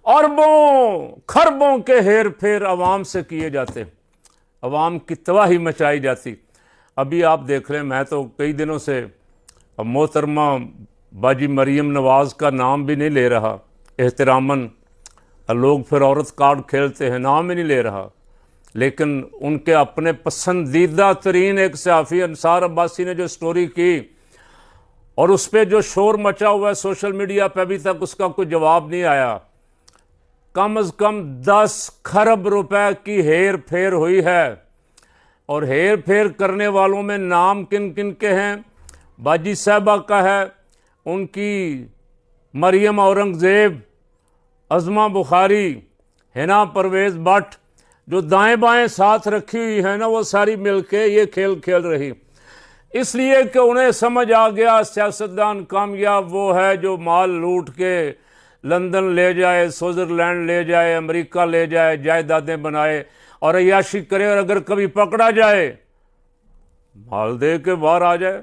अरबों खरबों के हेर फेर अवाम से किए जाते, अवाम की तबाही मचाई जाती। अभी आप देख लें, मैं तो कई दिनों से मोहतरमा बाजी मरीम नवाज़ का नाम भी नहीं ले रहा, एहतरामन। लोग फिर औरत कार्ड खेलते हैं, नाम ही नहीं ले रहा, लेकिन उनके अपने पसंदीदा तरीन एक सहाफ़ी अंसार अब्बासी ने जो स्टोरी की और उस पर जो शोर मचा हुआ है सोशल मीडिया पे, अभी तक उसका कोई जवाब नहीं आया। कम से कम 10 खरब रुपए की हेर फेर हुई है, और हेर फेर करने वालों में नाम किन किन के हैं? बाजी साहबा का है, उनकी मरियम औरंगज़ेब, अज़मा बुखारी, हिना परवेज़ भट्ट, जो दाएं बाएं साथ रखी हुई है ना, वो सारी मिलके ये खेल खेल रही। इसलिए कि उन्हें समझ आ गया सियासतदान कामयाब वो है जो माल लूट के लंदन ले जाए, स्विट्ज़रलैंड ले जाए, अमेरिका ले जाए, जायदादें बनाए और अय्याशी करे, और अगर कभी पकड़ा जाए माल दे के बाहर आ जाए,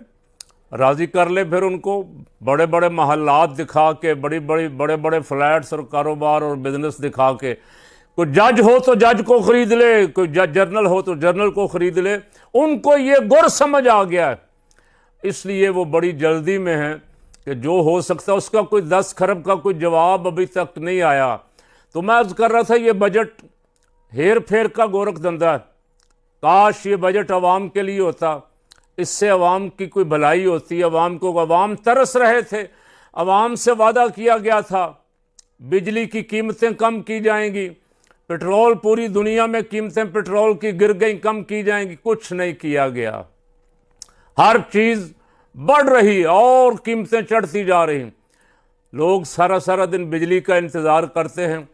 राज़ी कर ले फिर उनको, बड़े बड़े महल्लात दिखा के, बड़े बड़े फ्लैट्स और कारोबार और बिजनेस दिखा के। कोई जज हो तो जज को खरीद ले, कोई जर्नल हो तो जर्नल को खरीद ले। उनको ये गुर समझ आ गया है, इसलिए वो बड़ी जल्दी में है कि जो हो सकता है उसका कोई 10 खरब का कोई जवाब अभी तक नहीं आया। तो मैं अर्ज कर रहा था, ये बजट हेर फेर का गोरख धंधा है। काश ये बजट अवाम के लिए होता, इससे अवाम की कोई भलाई होती। अवाम को, अवाम तरस रहे थे, अवाम से वादा किया गया था बिजली की कीमतें कम की जाएंगी, पेट्रोल, पूरी दुनिया में कीमतें पेट्रोल की गिर गई, कम की जाएंगी, कुछ नहीं किया गया। हर चीज़ बढ़ रही और कीमतें चढ़ती जा रही। लोग सारा सारा दिन बिजली का इंतज़ार करते हैं।